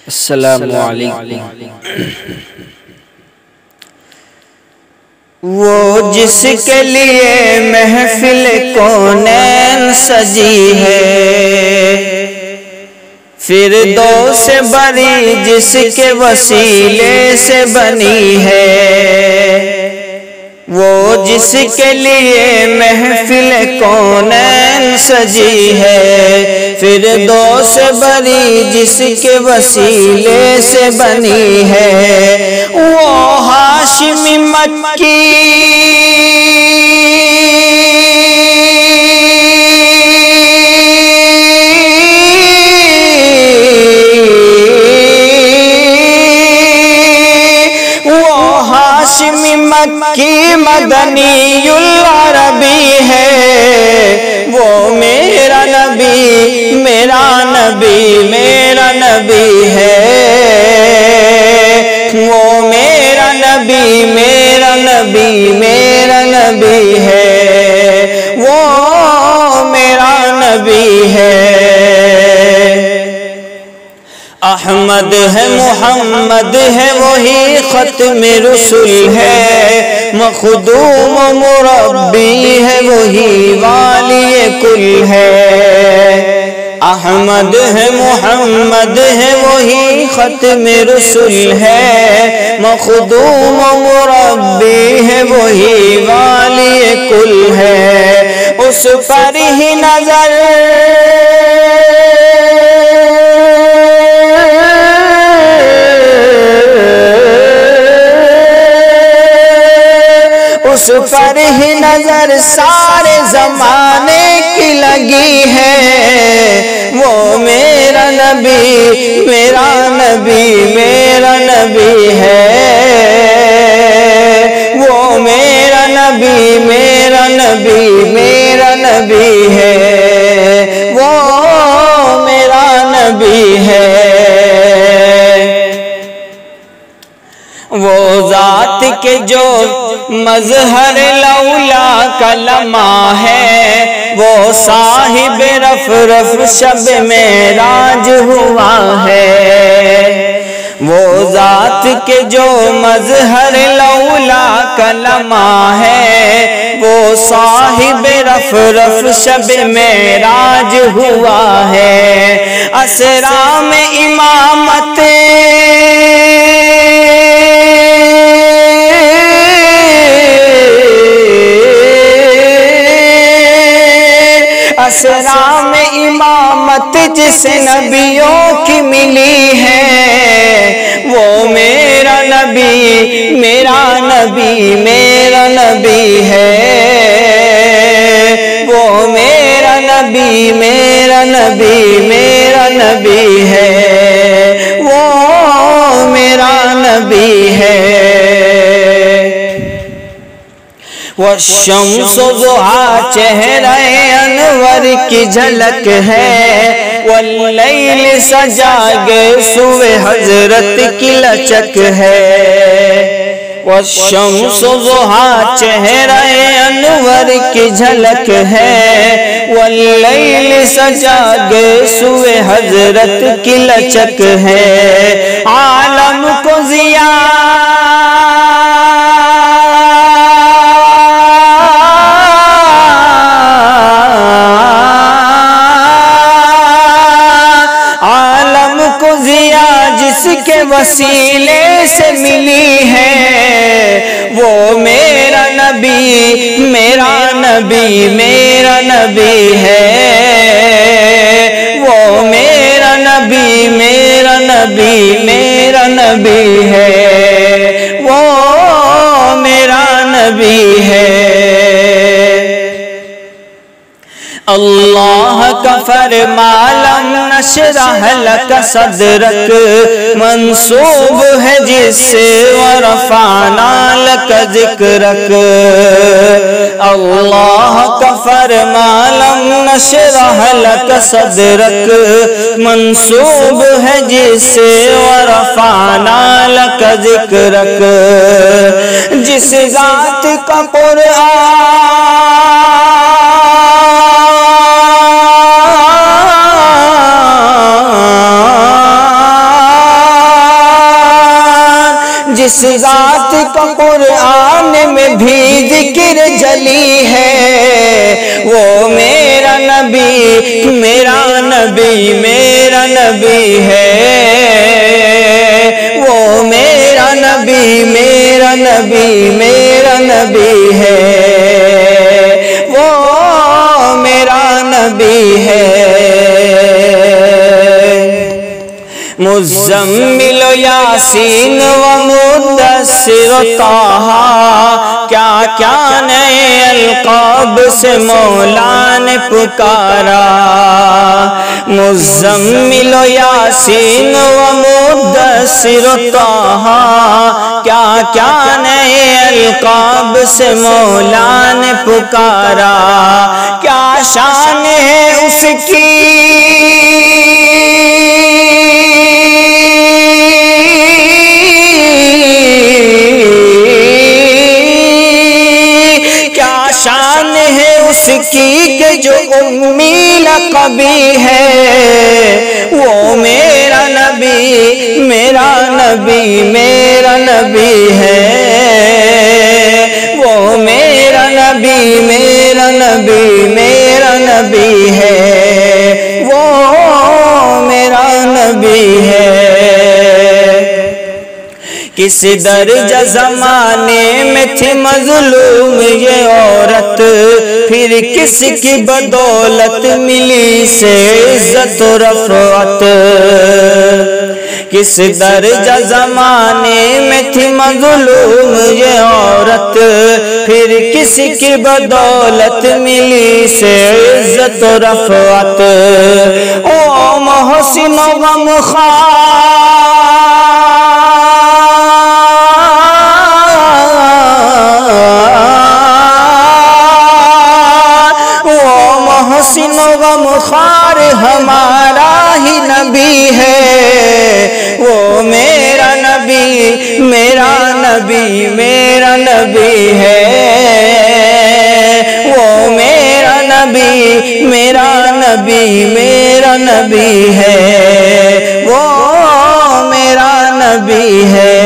السلام علیکم۔ وہ جس کے لیے محفل کونین سجی ہے، فردوس بری جس کے وسیلے سے بنی ہے۔ وہ جس کے لیے محفل کونین سجی ہے، فردوس بری جس کے وسیلے سے بنی ہے۔ وہ ہاشمی مکی مکی مدنی العربی ہے۔ وہ میرا نبی میرا نبی میرا نبی ہے۔ وہ میرا نبی میرا نبی میرا نبی ہے۔ وہ میرا نبی ہے۔ احمد ہے محمد ہے وہی ختم رسول ہے، مخدوم و مربی ہے وہی والی کل ہے۔ احمد ہے محمد ہے وہی ختم رسول ہے، مخدوم و مربی ہے وہی والی کل ہے۔ اس پر ہی نظر اس پر ہی نظر سارے زمانے کی لگی ہے۔ وہ میرا نبی میرا نبی میرا نبی ہے۔ وہ میرا نبی میرا نبی میرا نبی ہے۔ وہ میرا نبی ہے۔ وہ ذات کے جو مظہر لولا کا لمحہ ہے، وہ صاحب رفرف شب معراج ہوا ہے۔ وہ ذات کے جو مظہر لولا کا لمحہ ہے، وہ صاحب رفرف شب معراج ہوا ہے۔ اسرا میں امامت اسرا میں امامت جس نبیوں کی ملی ہے، وہ میرا نبی میرا نبی میرا نبی ہے۔ وہ میرا نبی میرا نبی میرا نبی ہے۔ وہ میرا نبی ہے۔ والشمس ضحیٰ چہرہ انور کی جھلک ہے، واللیل سجا گیسو حضرت کی لچک ہے۔ والشمس ضحیٰ چہرہ انور کی جھلک ہے، واللیل سجا گیسو حضرت کی لچک ہے۔ عالم کو ضیاء جس کے وسیلے سے ملی ہے، وہ میرا نبی میرا نبی میرا نبی ہے۔ وہ میرا نبی میرا نبی میرا نبی ہے۔ وہ میرا نبی ہے۔ اللہ کا فرما لم نشرح لک صدرک منسوب ہے جس سے، ورفعنا لک ذکرک۔ اللہ کا فرما لم نشرح لک صدرک منسوب ہے جس سے، ورفعنا لک ذکرک۔ جس ذات کا قرآن جس ذات کا قرآن میں بھی ذکر جلی ہے، وہ میرا نبی میرا نبی میرا نبی ہے، وہ میرا نبی میرا نبی میرا نبی ہے، وہ میرا نبی ہے۔ مزمل و یاسین و مدثر و طٰہٰ، کیا کیا نئے القاب سے مولا نے پکارا۔ مزمل و یاسین و مدثر و طٰہٰ، کیا کیا نئے القاب سے مولا نے پکارا۔ کیا شان ہے اس کی کہ جو امی لقبی ہے، وہ میرا نبی میرا نبی میرا نبی ہے، وہ میرا نبی میرا نبی میرا نبی ہے، وہ میرا نبی ہے۔ کس درجہ زمانے میں تھی مظلوم یہ عورت، پھر کس کی بدولت ملی سے عزت و رفعت۔ کس درجہ زمانے میں تھی مظلوم یہ عورت، پھر کس کی بدولت ملی سے عزت و رفعت۔ او محسن و غمخوار، محسن و غمخوار ہمارا ہی نبی ہے، وہ میرا نبی میرا نبی میرا نبی ہے، وہ میرا نبی میرا نبی میرا نبی ہے، وہ میرا نبی ہے۔